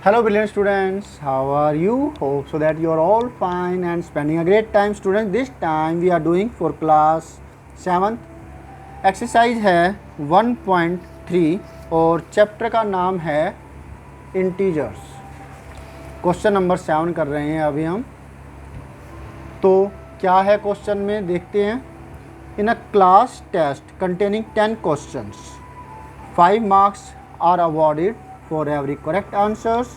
Hello brilliant students, how are you? Hope so that you are all fine and spending a great time students. This time we are doing for class 7th. Exercise है 1.3 और chapter का नाम है integers. Question number 7 कर रहे हैं अभी हम। तो क्या है क्वेश्चन में देखते हैं। In a class test containing 10 questions 5 marks are awarded for every correct answers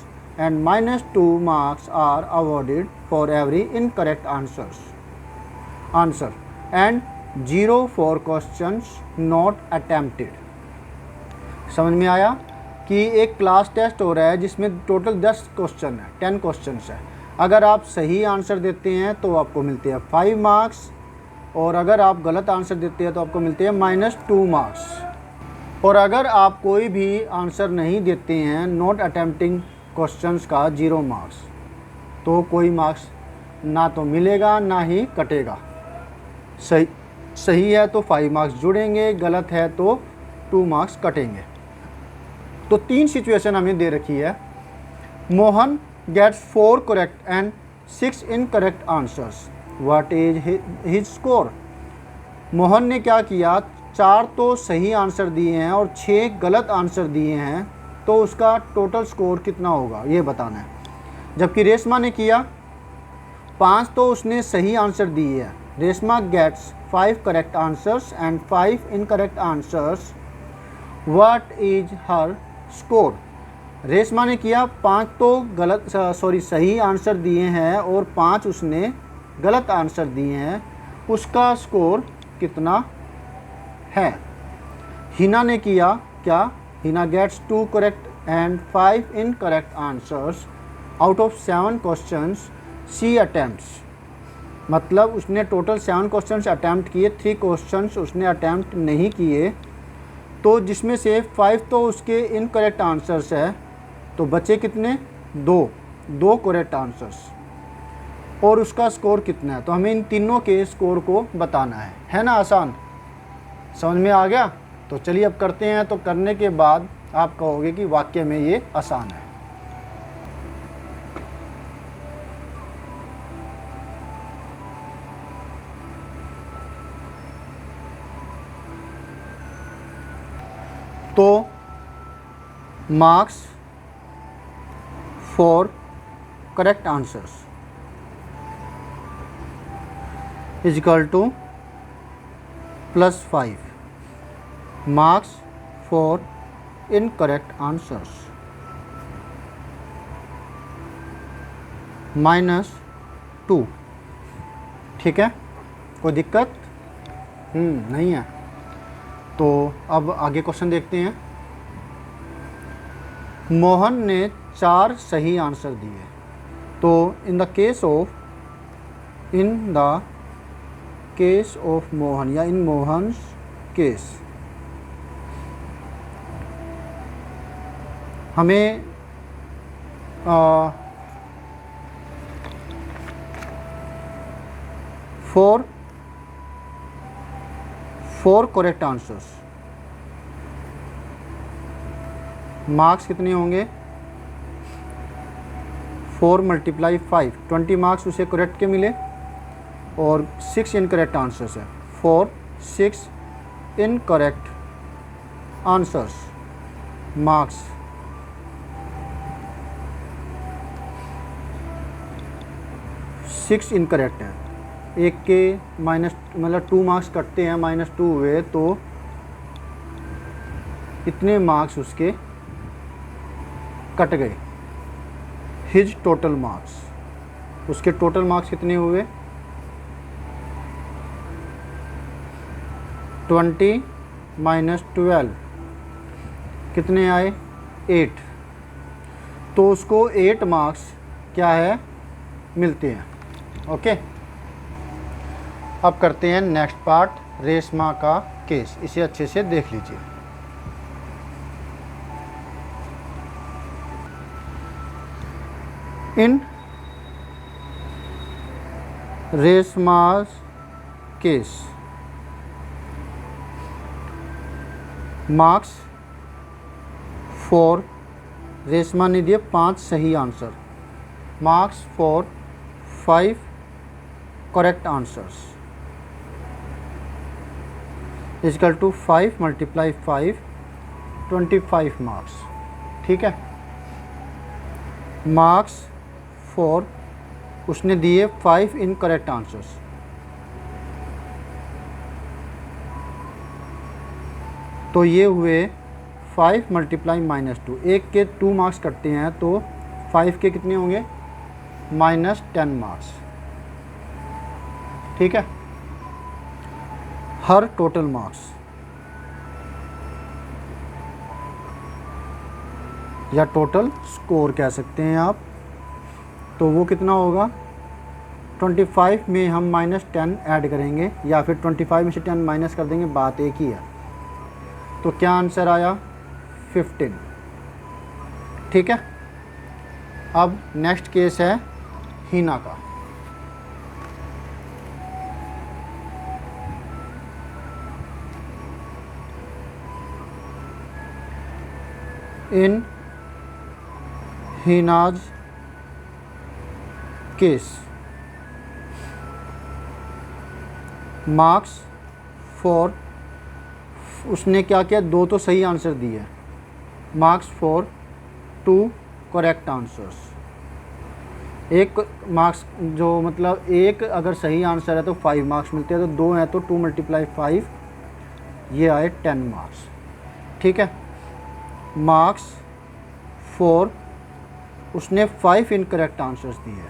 and -2 marks are awarded for every incorrect answer and 0 for questions not attempted। समझ में आया कि एक क्लास टेस्ट हो रहा है जिसमें टोटल 10 क्वेश्चन है, 10 क्वेश्चंस है। अगर आप सही आंसर देते हैं तो आपको मिलते हैं 5 मार्क्स और अगर आप गलत आंसर देते हैं तो आपको मिलते हैं -2 मार्क्स। और अगर आप कोई भी आंसर नहीं देते हैं नॉट अटेम्प्टिंग क्वेश्चंस का 0 मार्क्स, तो कोई मार्क्स ना तो मिलेगा ना ही कटेगा। सही है तो 5 मार्क्स जुड़ेंगे, गलत है तो 2 मार्क्स कटेंगे। तो 3 सिचुएशन हमें दे रखी है। Mohan gets 4 correct and 6 incorrect answers, what is his score. Mohan ने क्या किया, 4 तो सही आंसर दिए हैं और 6 गलत आंसर दिए हैं, तो उसका टोटल स्कोर कितना होगा ये बताना है। जबकि रेशमा ने किया 5 तो उसने सही आंसर दिए हैं। Reshma gets 5 correct answers and 5 incorrect answers, what is her score. Reshma ने किया 5 तो सही आंसर दिए हैं और 5 उसने गलत आंसर दिए हैं, उसका स्कोर कितना है। हिना ने किया क्या, Hina gets 2 correct and 5 incorrect answers out of 7 questions she attempts. मतलब उसने टोटल 7 क्वेश्चंस अटैम्प्ट किए, 3 क्वेश्चंस उसने अटैम्प्ट नहीं किए, तो जिसमें से 5 तो उसके इनकरेक्ट आंसर्स है, तो बचे कितने, 2 करेक्ट आंसर्स। और उसका स्कोर कितना है, तो हमें इन तीनों के स्कोर को बताना है ना। आसान समझ में आ गया। तो चलिए अब करते हैं। तो करने के बाद आप कहोगे कि वाकई में ये आसान है। तो marks for correct answers is equal to +5 marks for incorrect answers -2। ठीक है, कोई दिक्कत नहीं है। तो अब आगे क्वेश्चन देखते हैं। मोहन ने 4 सही आंसर दिए, तो in the case of Mohan या इन मोहन्स केस हमें फोर करेक्ट आंसर्स, मार्क्स कितने होंगे, 4 × 5 20 मार्क्स उसे करेक्ट के मिले और 6 इनकरेक्ट आंसर्स है। 4 6 इनकरेक्ट आंसर्स, मार्क्स 6 इनकरेक्ट है। एक के मतलब 2 मार्क्स कटते हैं, -2 हुए तो इतने मार्क्स उसके कट गए। हिज टोटल मार्क्स, उसके टोटल मार्क्स कितने हुए, 20 - 12 कितने आए, 8। तो उसको 8 मार्क्स क्या है मिलते हैं। ओके, अब करते हैं नेक्स्ट पार्ट, रेशमा का केस। इसे अच्छे से देख लीजिए। In Reshma's case marks for Reshma ने दिए 5 सही answer, marks for 5 correct answers is equal to 5 multiply 5 25 marks. ठीक है, मार्क्स फॉर उसने दिए 5 इनकरेक्ट आंसर्स, तो ये हुए 5 मल्टीप्लाई -2। एक के 2 मार्क्स कटते हैं तो 5 के कितने होंगे, -10 मार्क्स। ठीक है, हर टोटल मार्क्स या टोटल स्कोर कह सकते हैं आप, तो वो कितना होगा, 25 में हम -10 ऐड करेंगे या फिर 25 में से 10 माइनस कर देंगे, बात एक ही है। तो क्या आंसर आया, 15। ठीक है, अब नेक्स्ट केस है हिना का। इन हिनाज केस, मार्क्स फॉर, उसने क्या किया, 2 तो सही आंसर दिए, मार्क्स फॉर 2 करेक्ट आंसर्स। एक मार्क्स जो मतलब एक अगर सही आंसर है तो 5 मार्क्स मिलते हैं, तो 2 हैं तो 2 मल्टीप्लाई 5, ये आए 10 मार्क्स। ठीक है, मार्क्स फॉर उसने 5 इनकरेक्ट आंसर्स दिए,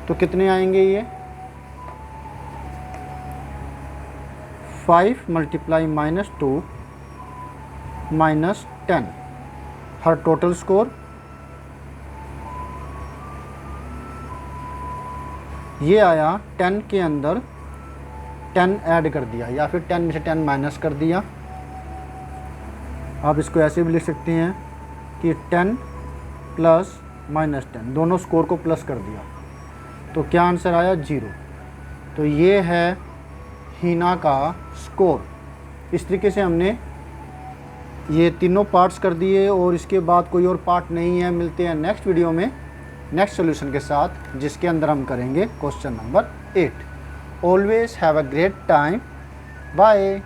तो कितने आएंगे ये, 5 मल्टीप्लाई -2 -10, हर टोटल स्कोर ये आया, 10 के अंदर 10 ऐड कर दिया या फिर 10 में से 10 माइनस कर दिया। आप इसको ऐसे भी लिख सकते हैं कि 10 प्लस -10 दोनों स्कोर को प्लस कर दिया, तो क्या आंसर आया, 0। तो ये है हिना का स्कोर। इस तरीके से हमने ये तीनों पार्ट्स कर दिए और इसके बाद कोई और पार्ट नहीं है। मिलते हैं नेक्स्ट वीडियो में नेक्स्ट सॉल्यूशन के साथ, जिसके अंदर हम करेंगे question number 8। Always have a great time, bye.